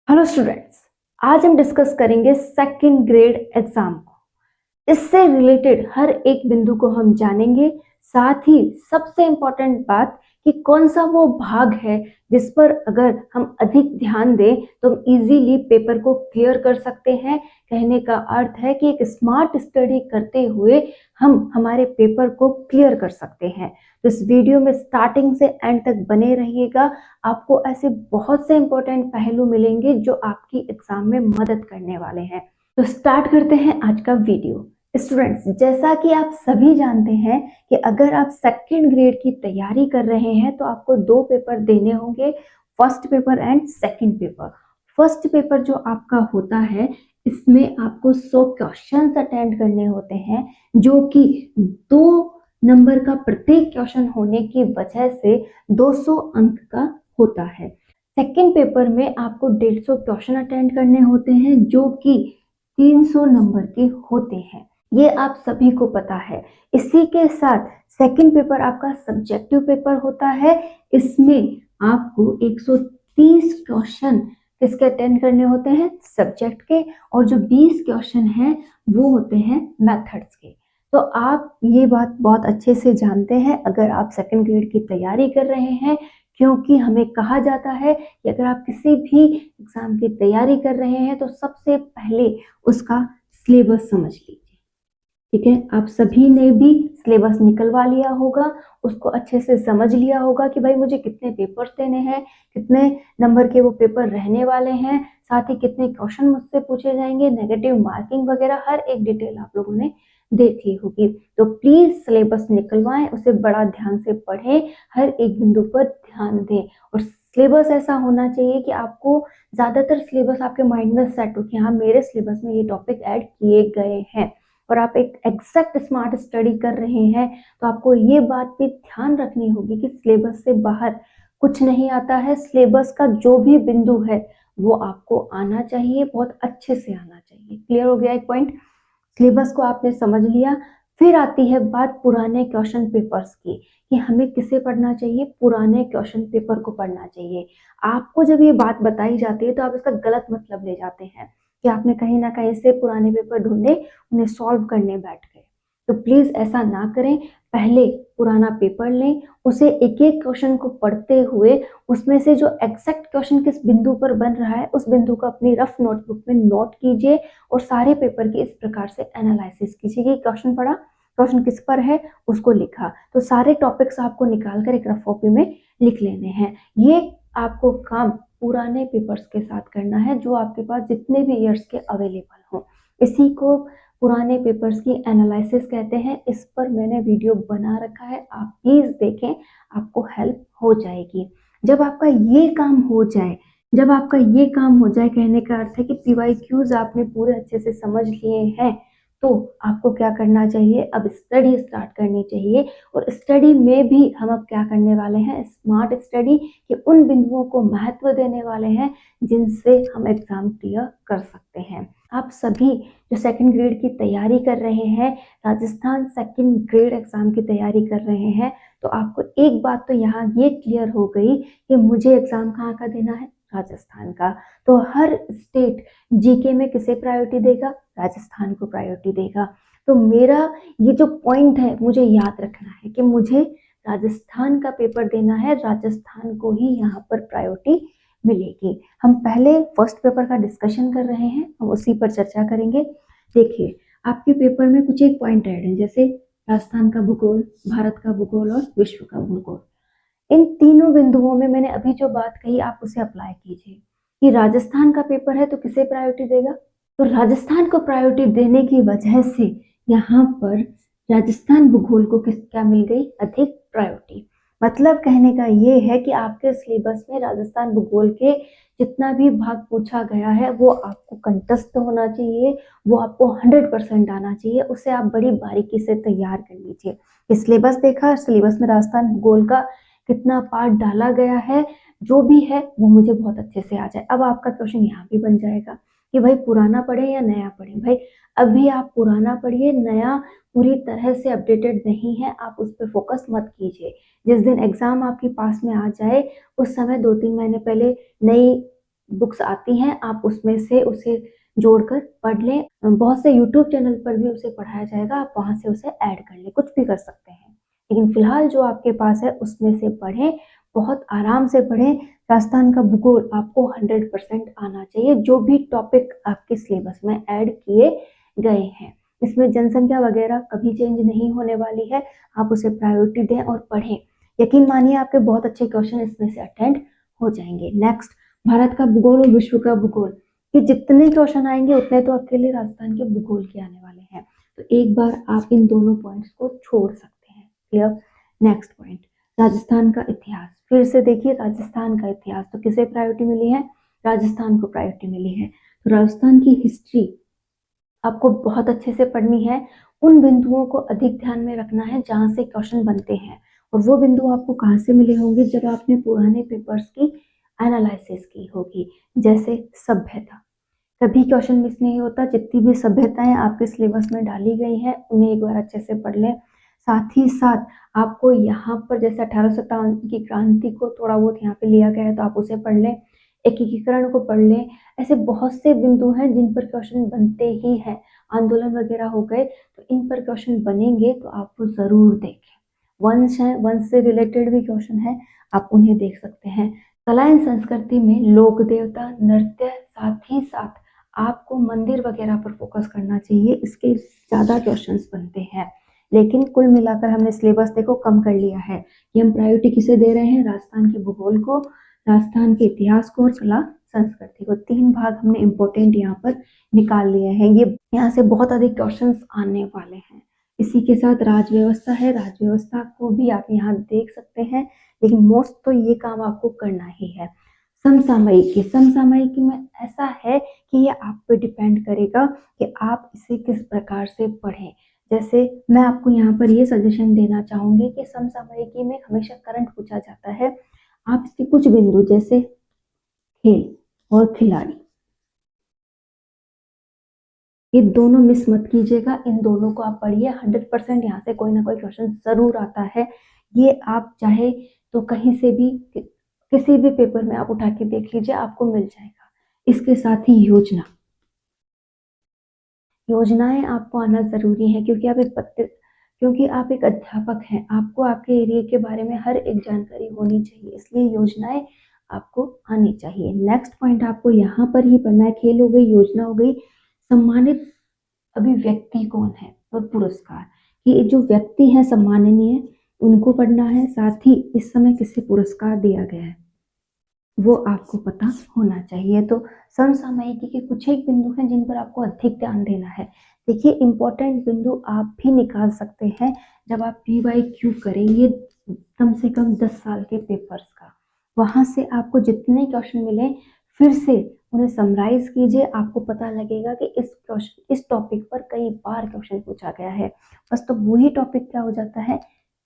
Hello students, आज हम discuss करेंगे सेकंड ग्रेड एग्जाम को। इससे रिलेटेड हर एक बिंदु को हम जानेंगे। साथ ही सबसे इम्पोर्टेंट बात कि कौन सा वो भाग है जिस पर अगर हम अधिक ध्यान दें तो हम इजीली पेपर को क्लियर कर सकते हैं। कहने का अर्थ है कि एक स्मार्ट स्टडी करते हुए हम हमारे पेपर को क्लियर कर सकते हैं। तो इस वीडियो में स्टार्टिंग से एंड तक बने रहिएगा। आपको ऐसे बहुत से इंपॉर्टेंट पहलू मिलेंगे जो आपकी एग्जाम में मदद करने वाले हैं। तो स्टार्ट करते हैं आज का वीडियो। स्टूडेंट्स, जैसा कि आप सभी जानते हैं कि अगर आप सेकंड ग्रेड की तैयारी कर रहे हैं तो आपको दो पेपर देने होंगे, first paper and second paper. First paper जो आपका होता है इसमें आपको 100 क्वेश्चंस अटेंड करने होते हैं, जो कि 2 नंबर का प्रत्येक क्वेश्चन होने की वजह से 200 अंक का होता है। सेकंड पेपर में आपको 150 क्वेश्चन अटेंड करने होते हैं, जो कि 300 नंबर के होते हैं। ये आप सभी को पता है। इसी के साथ सेकंड पेपर आपका सब्जेक्टिव पेपर होता है। इसमें आपको 130 क्वेश्चन किसके अटेंड करने होते हैं? सब्जेक्ट के। और जो 20 क्वेश्चन हैं वो होते हैं मेथड्स के। तो आप ये बात बहुत अच्छे से जानते हैं अगर आप सेकंड ग्रेड की तैयारी कर रहे हैं, क्योंकि हमें कहा जाता है कि अगर आप किसी भी एग्जाम की तैयारी कर रहे हैं तो सबसे पहले उसका सिलेबस समझ लीजिए। ठीक है, आप सभी ने भी सिलेबस निकलवा लिया होगा, उसको अच्छे से समझ लिया होगा कि भाई मुझे कितने पेपर्स देने हैं, कितने नंबर के वो पेपर रहने वाले हैं, साथ ही कितने क्वेश्चन मुझसे पूछे जाएंगे, नेगेटिव मार्किंग वगैरह हर एक डिटेल आप लोगों ने देखी होगी। तो प्लीज सिलेबस निकलवाएं, उसे बड़ा ध्यान से पढ़ें, हर एक बिंदु पर ध्यान दें। और सिलेबस ऐसा होना चाहिए कि आपको ज्यादातर सिलेबस आपके माइंड में सेट हो कि हाँ, मेरे सिलेबस में ये टॉपिक ऐड किए गए हैं और आप एक एग्जैक्ट स्मार्ट स्टडी कर रहे हैं। तो आपको ये बात भी ध्यान रखनी होगी कि सिलेबस से बाहर कुछ नहीं आता है। सिलेबस का जो भी बिंदु है वो आपको आना चाहिए, बहुत अच्छे से आना चाहिए। क्लियर हो गया एक पॉइंट? सिलेबस को आपने समझ लिया। फिर आती है बात पुराने क्वेश्चन पेपर्स की कि हमें किसे पढ़ना चाहिए? पुराने क्वेश्चन पेपर को पढ़ना चाहिए। आपको जब ये बात बताई जाती है तो आप इसका गलत मतलब ले जाते हैं कि आपने कहीं ना कहीं से पुराने पेपर ढूंढे, उन्हें सॉल्व करने बैठ गए। तो प्लीज ऐसा ना करें। पहले पुराना पेपर लें, उसे एक एक क्वेश्चन को पढ़ते हुए उसमें से जो एग्जैक्ट क्वेश्चन किस बिंदु पर बन रहा है उस बिंदु को अपनी रफ नोटबुक में नोट कीजिए और सारे पेपर की इस प्रकार से एनालिसिस कीजिए कि क्वेश्चन पढ़ा, क्वेश्चन किस पर है, उसको लिखा। तो सारे टॉपिक्स आपको निकाल कर एक रफ कॉपी में लिख लेने हैं। ये आपको काम पुराने पेपर्स के साथ करना है जो आपके पास जितने भी ईयर्स के अवेलेबल हो। इसी को पुराने पेपर्स की एनालिसिस कहते हैं। इस पर मैंने वीडियो बना रखा है, आप प्लीज देखें, आपको हेल्प हो जाएगी। जब आपका ये काम हो जाए, जब आपका ये काम हो जाए, कहने का अर्थ है कि पीवाईक्यूज आपने पूरे अच्छे से समझ लिए हैं, तो आपको क्या करना चाहिए? अब स्टडी स्टार्ट करनी चाहिए। और स्टडी में भी हम अब क्या करने वाले हैं? स्मार्ट स्टडी के उन बिंदुओं को महत्व देने वाले हैं जिनसे हम एग्जाम क्लियर कर सकते हैं। आप सभी जो सेकंड ग्रेड की तैयारी कर रहे हैं, राजस्थान सेकंड ग्रेड एग्जाम की तैयारी कर रहे हैं, तो आपको एक बात तो यहाँ ये क्लियर हो गई कि मुझे एग्जाम कहाँ का देना है? राजस्थान का। तो हर स्टेट जीके में किसे प्रायोरिटी देगा? राजस्थान को प्रायोरिटी देगा। तो मेरा ये जो पॉइंट है मुझे याद रखना है कि मुझे राजस्थान का पेपर देना है, राजस्थान को ही यहाँ पर प्रायोरिटी मिलेगी। हम पहले फर्स्ट पेपर का डिस्कशन कर रहे हैं, हम उसी पर चर्चा करेंगे। देखिए, आपके पेपर में कुछ एक पॉइंट ऐड है, जैसे राजस्थान का भूगोल, भारत का भूगोल और विश्व का भूगोल। इन तीनों बिंदुओं में मैंने अभी जो बात कही आप उसे अप्लाई कीजिए कि राजस्थान का पेपर है तो किसे प्रायोरिटी देगा? तो राजस्थान को प्रायोरिटी देने की वजह से यहाँ पर राजस्थान भूगोल को क्या मिल गई? अधिक प्रायोरिटी। मतलब कहने का ये है कि आपके सिलेबस में राजस्थान भूगोल के जितना भी भाग पूछा गया है वो आपको कंठस्थ होना चाहिए, वो आपको 100% आना चाहिए। उसे आप बड़ी बारीकी से तैयार कर लीजिए। सिलेबस देखा, सिलेबस में राजस्थान भूगोल का कितना पार्ट डाला गया है, जो भी है वो मुझे बहुत अच्छे से आ जाए। अब आपका क्वेश्चन यहाँ भी बन जाएगा कि भाई पुराना पढ़े या नया पढ़े? भाई अभी आप पुराना पढ़िए, नया पूरी तरह से अपडेटेड नहीं है, आप उस पर फोकस मत कीजिए। जिस दिन एग्जाम आपके पास में आ जाए उस समय 2-3 महीने पहले नई बुक्स आती हैं, आप उसमें से उसे जोड़कर पढ़ लें। बहुत से यूट्यूब चैनल पर भी उसे पढ़ाया जाएगा, आप वहाँ से उसे ऐड कर लें, कुछ भी कर सकते हैं। लेकिन फिलहाल जो आपके पास है उसमें से पढ़ें, बहुत आराम से पढ़ें। राजस्थान का भूगोल आपको 100% आना चाहिए, जो भी टॉपिक आपके सिलेबस में ऐड किए गए हैं। इसमें जनसंख्या वगैरह कभी चेंज नहीं होने वाली है, आप उसे प्रायोरिटी दें और पढ़ें। यकीन मानिए आपके बहुत अच्छे क्वेश्चन इसमें से अटेंड हो जाएंगे। नेक्स्ट, भारत का भूगोल और विश्व का भूगोल, ये जितने क्वेश्चन आएंगे उतने तो आपके लिए राजस्थान के भूगोल के आने वाले हैं, तो एक बार आप इन दोनों पॉइंट्स को छोड़ सकते हैं। क्लियर। नेक्स्ट पॉइंट, राजस्थान का इतिहास। फिर से देखिए, राजस्थान का इतिहास तो किसे प्रायोरिटी मिली है? राजस्थान को प्रायोरिटी मिली है। तो राजस्थान की हिस्ट्री आपको बहुत अच्छे से पढ़नी है, उन बिंदुओं को अधिक ध्यान में रखना है जहां से क्वेश्चन बनते हैं। और वो बिंदु आपको कहाँ से मिले होंगे? जब आपने पुराने पेपर्स की एनालिसिस की होगी। जैसे सभ्यता, कभी क्वेश्चन मिस नहीं होता, जितनी भी सभ्यताएं आपके सिलेबस में डाली गई हैं उन्हें एक बार अच्छे से पढ़ लें। साथ ही साथ आपको यहाँ पर जैसे 1857 की क्रांति को थोड़ा बहुत यहाँ पे लिया गया है तो आप उसे पढ़ लें, एकीकरण को पढ़ लें। ऐसे बहुत से बिंदु हैं जिन पर क्वेश्चन बनते ही हैं। आंदोलन वगैरह हो गए तो इन पर क्वेश्चन बनेंगे, तो आप वो जरूर देखें। वंश है, वंश से रिलेटेड भी क्वेश्चन है, आप उन्हें देख सकते हैं। कला एवं संस्कृति में लोक देवता, नृत्य, साथ ही साथ आपको मंदिर वगैरह पर फोकस करना चाहिए, इसके ज्यादा क्वेश्चंस बनते हैं। लेकिन कुल मिलाकर हमने सिलेबस देखो कम कर लिया है कि हम प्रायोरिटी किसे दे रहे हैं? राजस्थान के भूगोल को, राजस्थान के इतिहास को और कला संस्कृति को। तीन भाग हमने इम्पोर्टेंट यहाँ पर निकाल लिए हैं। ये यहाँ से बहुत अधिक क्वेश्चंस आने वाले हैं। इसी के साथ राज व्यवस्था है, राज व्यवस्था को भी आप यहाँ देख सकते हैं, लेकिन मोस्ट तो ये काम आपको करना ही है। समसामयिकी, समसामयिकी में ऐसा है कि ये आप पे डिपेंड करेगा कि आप इसे किस प्रकार से पढ़ें। जैसे मैं आपको यहाँ पर ये सजेशन देना चाहूंगी कि समसामयिकी में हमेशा करंट पूछा जाता है, आप इसके कुछ बिंदु जैसे खेल और खिलाड़ी, ये दोनों मिस मत कीजिएगा, इन दोनों को आप पढ़िए। 100% यहाँ से कोई ना कोई क्वेश्चन जरूर आता है। ये आप चाहे तो कहीं से भी किसी भी पेपर में आप उठा के देख लीजिए, आपको मिल जाएगा। इसके साथ ही योजना, योजनाएं आपको आना जरूरी है, क्योंकि आप एक अध्यापक हैं, आपको आपके एरिया के बारे में हर एक जानकारी होनी चाहिए, इसलिए योजनाएं आपको आनी चाहिए। नेक्स्ट पॉइंट आपको यहाँ पर ही पढ़ना है, खेल हो गई, योजना हो गई, सम्मानित अभिव्यक्ति कौन है और पुरस्कार, ये जो व्यक्ति है सम्माननीय उनको पढ़ना है। साथ ही इस समय किसे पुरस्कार दिया गया है वो आपको पता होना चाहिए। तो समसामयिकी के कुछ एक बिंदु हैं जिन पर आपको अधिक ध्यान देना है। देखिए, इंपॉर्टेंट बिंदु आप भी निकाल सकते हैं जब आप PYQ करेंगे कम से कम 10 साल के पेपर्स का, वहां से आपको जितने क्वेश्चन मिले फिर से उन्हें समराइज कीजिए, आपको पता लगेगा कि इस टॉपिक पर कई बार क्वेश्चन पूछा गया है। बस तो वही टॉपिक क्या हो जाता है?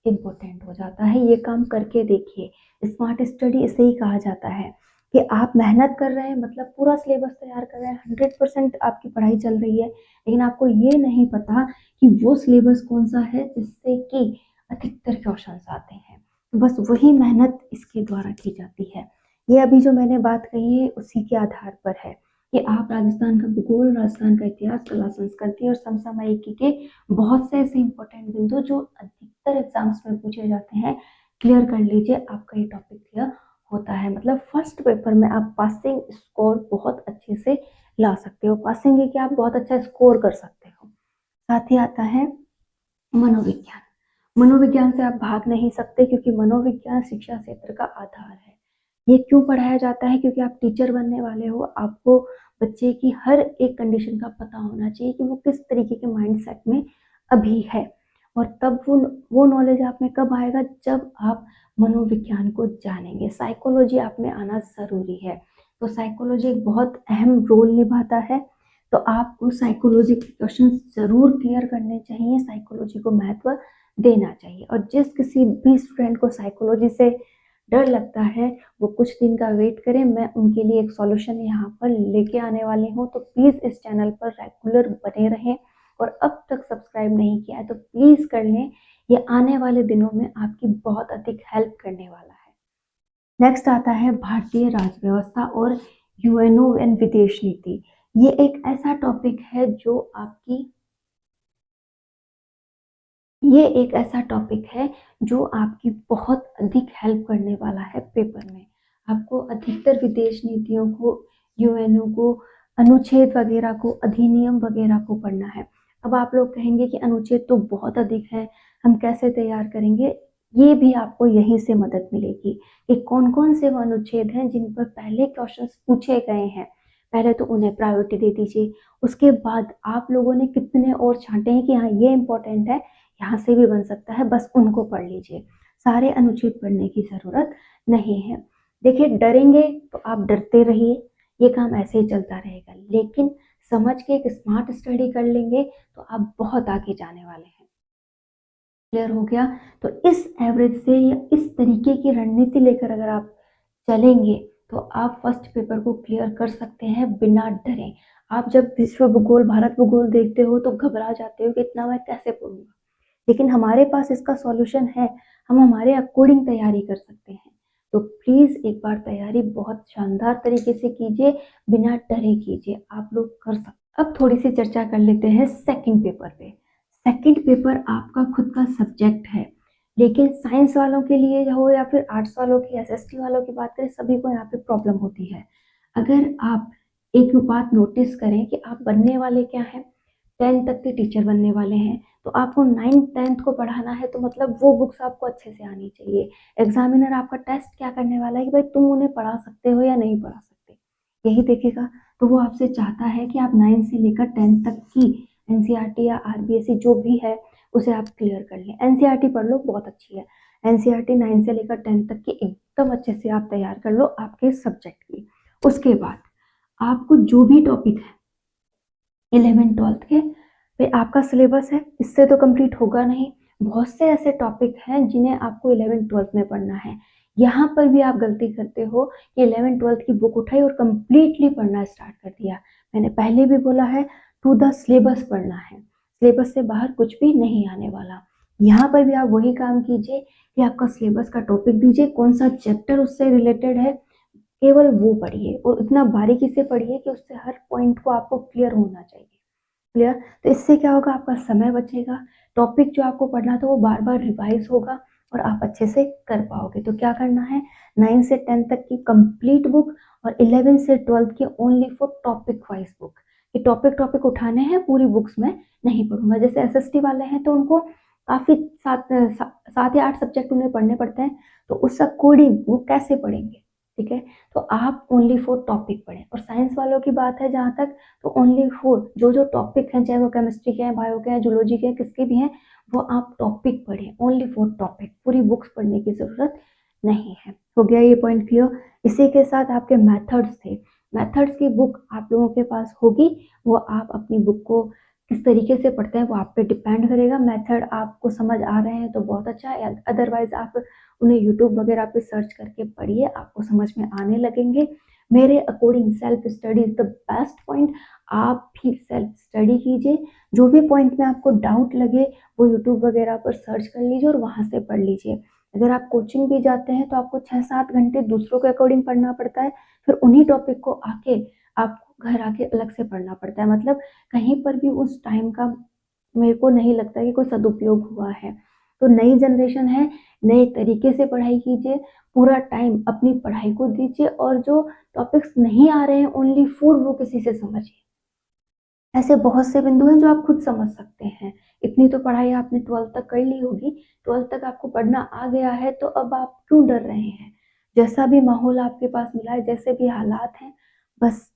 इम्पोर्टेंट हो जाता है। ये काम करके देखिए, स्मार्ट स्टडी इसे ही कहा जाता है कि आप मेहनत कर रहे हैं, मतलब पूरा सिलेबस तैयार कर रहे हैं, 100% आपकी पढ़ाई चल रही है, लेकिन आपको ये नहीं पता कि वो सिलेबस कौन सा है जिससे कि अधिकतर क्वेश्चंस आते हैं। तो बस वही मेहनत इसके द्वारा की जाती है। ये अभी जो मैंने बात कही है उसी के आधार पर है कि आप राजस्थान का भूगोल, राजस्थान का इतिहास, कला संस्कृति और समसामयिकी के बहुत से ऐसे इंपॉर्टेंट बिंदु जो अधिकतर एग्जाम्स में पूछे जाते हैं क्लियर कर लीजिए, आपका ये टॉपिक क्लियर होता है। मतलब फर्स्ट पेपर में आप पासिंग स्कोर बहुत अच्छे से ला सकते हो। पासिंग है कि आप बहुत अच्छा स्कोर कर सकते हो। साथ ही आता है मनोविज्ञान। मनोविज्ञान से आप भाग नहीं सकते, क्योंकि मनोविज्ञान शिक्षा क्षेत्र का आधार है। ये क्यों पढ़ाया जाता है? क्योंकि आप टीचर बनने वाले हो, आपको बच्चे की हर एक कंडीशन का पता होना चाहिए कि वो किस तरीके के माइंडसेट में अभी है, और तब वो नॉलेज आप में कब आएगा? जब आप मनोविज्ञान को जानेंगे। साइकोलॉजी आप में आना जरूरी है, तो साइकोलॉजी एक बहुत अहम रोल निभाता है, तो आपको साइकोलॉजी के क्वेश्चन जरूर क्लियर करने चाहिए, साइकोलॉजी को महत्व देना चाहिए। और जिस किसी भी स्टूडेंट को साइकोलॉजी से डर लगता है वो कुछ दिन का वेट करें, मैं उनके लिए एक सॉल्यूशन यहाँ पर लेके आने वाली हूँ। तो प्लीज़ इस चैनल पर रेगुलर बने रहें, और अब तक सब्सक्राइब नहीं किया है तो प्लीज़ कर लें, ये आने वाले दिनों में आपकी बहुत अधिक हेल्प करने वाला है। नेक्स्ट आता है भारतीय राज व्यवस्था और यूएनओ एंड विदेश नीति। ये एक ऐसा टॉपिक है जो आपकी बहुत अधिक हेल्प करने वाला है पेपर में। आपको अधिकतर विदेश नीतियों को, यूएनओ को, अनुच्छेद वगैरह को, अधिनियम वगैरह को पढ़ना है। अब आप लोग कहेंगे कि अनुच्छेद तो बहुत अधिक है, हम कैसे तैयार करेंगे? ये भी आपको यहीं से मदद मिलेगी कि कौन कौन से वो अनुच्छेद हैं जिन पर पहले क्वेश्चंस पूछे गए हैं। पहले तो उन्हें प्रायोरिटी दे दीजिए। उसके बाद आप लोगों ने कितने और छांटे हैं कि हाँ ये इंपॉर्टेंट है, यहाँ से भी बन सकता है, बस उनको पढ़ लीजिए। सारे अनुच्छेद पढ़ने की जरूरत नहीं है। देखिए, डरेंगे तो आप डरते रहिए, ये काम ऐसे ही चलता रहेगा, लेकिन समझ के एक स्मार्ट स्टडी कर लेंगे तो आप बहुत आगे जाने वाले हैं। क्लियर हो गया? तो इस एवरेज से या इस तरीके की रणनीति लेकर अगर आप चलेंगे तो आप फर्स्ट पेपर को क्लियर कर सकते हैं बिना डरे। आप जब विश्व भूगोल, भारत भूगोल देखते हो तो घबरा जाते हो कि इतना मैं कैसे पढ़ूंगा, लेकिन हमारे पास इसका सॉल्यूशन है। हम हमारे अकॉर्डिंग तैयारी कर सकते हैं। तो प्लीज एक बार तैयारी बहुत शानदार तरीके से कीजिए, बिना डरे कीजिए, आप लोग कर सकते। अब थोड़ी सी चर्चा कर लेते हैं सेकंड पेपर पे। सेकंड पेपर आपका खुद का सब्जेक्ट है, लेकिन साइंस वालों के लिए हो या फिर आर्ट्स वालों की, एसएसटी वालों की बात करें, सभी को यहाँ पे प्रॉब्लम होती है। अगर आप एक बात नोटिस करें कि आप बनने वाले क्या हैं, 10th तक के टीचर बनने वाले हैं, तो आपको 9th 10th को पढ़ाना है, तो मतलब वो बुक्स आपको अच्छे से आनी चाहिए। एग्जामिनर आपका टेस्ट क्या करने वाला है कि भाई तुम उन्हें पढ़ा सकते हो या नहीं पढ़ा सकते, यही देखेगा। तो वो आपसे चाहता है कि आप 9th से लेकर 10th तक की एनसीईआरटी या आरबीएसई जो भी है उसे आप क्लियर कर लें। एनसीईआरटी पढ़ लो, बहुत अच्छी है। एनसीईआरटी 9 से लेकर 10 तक की एकदम अच्छे से आप तैयार कर लो आपके सब्जेक्ट की। उसके बाद आपको जो भी टॉपिक है 11 12 के पे आपका सिलेबस है, इससे तो कंप्लीट होगा नहीं। बहुत से ऐसे टॉपिक हैं जिन्हें आपको 11 12 में पढ़ना है। यहाँ पर भी आप गलती करते हो कि 11 12 की बुक उठाई और कंप्लीटली पढ़ना स्टार्ट कर दिया। मैंने पहले भी बोला है, टू द सिलेबस पढ़ना है, सिलेबस से बाहर कुछ भी नहीं आने वाला। यहाँ पर भी आप वही काम कीजिए कि आपका सिलेबस का टॉपिक दीजिए, कौन सा चैप्टर उससे रिलेटेड है, केवल वो पढ़िए और इतना बारीकी से पढ़िए कि उससे हर पॉइंट को आपको क्लियर होना चाहिए। क्लियर? तो इससे क्या होगा, आपका समय बचेगा, टॉपिक जो आपको पढ़ना था वो बार बार रिवाइज होगा और आप अच्छे से कर पाओगे। तो क्या करना है, 9 से 10 तक की कंप्लीट बुक और 11 से 12 की only for topic wise book. ये टॉपिक टॉपिक उठाने हैं, पूरी बुक्स में नहीं पढ़ूंगा। जैसे एसएसटी वाले हैं तो उनको काफी 7 या 8 सब्जेक्ट उन्हें पढ़ने पड़ते हैं, तो उस अकॉर्डिंग वो कैसे पढ़ेंगे? ठीक है, तो आप ओनली फॉर टॉपिक पढ़ें। और साइंस वालों की बात है जहाँ तक, तो ओनली फॉर जो जो टॉपिक हैं, चाहे वो केमिस्ट्री के हैं, बायो के हैं, जूलॉजी के हैं, किसके भी हैं, वो आप टॉपिक पढ़ें, ओनली फॉर टॉपिक। पूरी बुक्स पढ़ने की जरूरत नहीं है। हो गया ये पॉइंट क्लियर? इसी के साथ आपके मेथड्स थे। मेथड्स की बुक आप लोगों के पास होगी, वो आप अपनी बुक को किस तरीके से पढ़ते हैं वो आप पे डिपेंड करेगा। मेथड आपको समझ आ रहे हैं तो बहुत अच्छा है, अदरवाइज आप उन्हें यूट्यूब वगैरह पे सर्च करके पढ़िए, आपको समझ में आने लगेंगे। मेरे according self study is the best point. आप भी सेल्फ स्टडी कीजिए, जो भी पॉइंट में आपको डाउट लगे वो यूट्यूब वगैरह पर सर्च कर लीजिए और वहां से पढ़ लीजिए। अगर आप कोचिंग भी जाते हैं तो आपको 6-7 घंटे दूसरों के अकॉर्डिंग पढ़ना पड़ता है, फिर उन्हीं टॉपिक को आके आपको घर आके अलग से पढ़ना पड़ता है। मतलब कहीं पर भी उस टाइम का मेरे को नहीं लगता कि कोई सदुपयोग हुआ है। तो नई जनरेशन है, नए तरीके से पढ़ाई कीजिए, पूरा टाइम अपनी पढ़ाई को दीजिए और जो टॉपिक्स नहीं आ रहे हैं ओनली फॉर वो किसी से समझिए। ऐसे बहुत से बिंदु हैं जो आप खुद समझ सकते हैं। इतनी तो पढ़ाई आपने 12th तक कर ली होगी, 12th तक आपको पढ़ना आ गया है, तो अब आप क्यों डर रहे हैं? जैसा भी माहौल आपके पास मिला है, जैसे भी हालात हैं, बस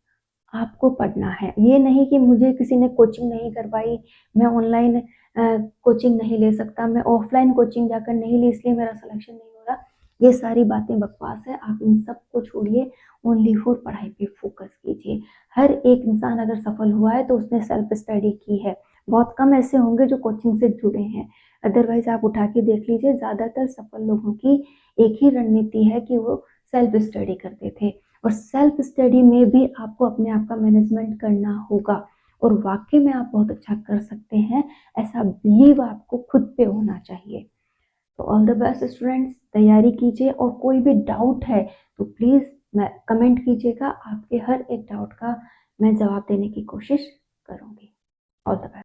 आपको पढ़ना है। ये नहीं कि मुझे किसी ने कोचिंग नहीं करवाई, मैं ऑनलाइन कोचिंग नहीं ले सकता, मैं ऑफलाइन कोचिंग जाकर नहीं ली इसलिए मेरा सिलेक्शन नहीं हो रहा। ये सारी बातें बकवास है, आप इन सब को छोड़िए, ओनली फॉर पढ़ाई पे फोकस कीजिए। हर एक इंसान अगर सफल हुआ है तो उसने सेल्फ स्टडी की है। बहुत कम ऐसे होंगे जो कोचिंग से जुड़े हैं, अदरवाइज आप उठा के देख लीजिए, ज्यादातर सफल लोगों की एक ही रणनीति है कि वो सेल्फ स्टडी करते थे। और सेल्फ स्टडी में भी आपको अपने आप का मैनेजमेंट करना होगा और वाकई में आप बहुत अच्छा कर सकते हैं, ऐसा बिलीव आपको खुद पे होना चाहिए। तो ऑल द बेस्ट स्टूडेंट्स, तैयारी कीजिए और कोई भी डाउट है तो प्लीज मैं कमेंट कीजिएगा, आपके हर एक डाउट का मैं जवाब देने की कोशिश करूँगी। All the best.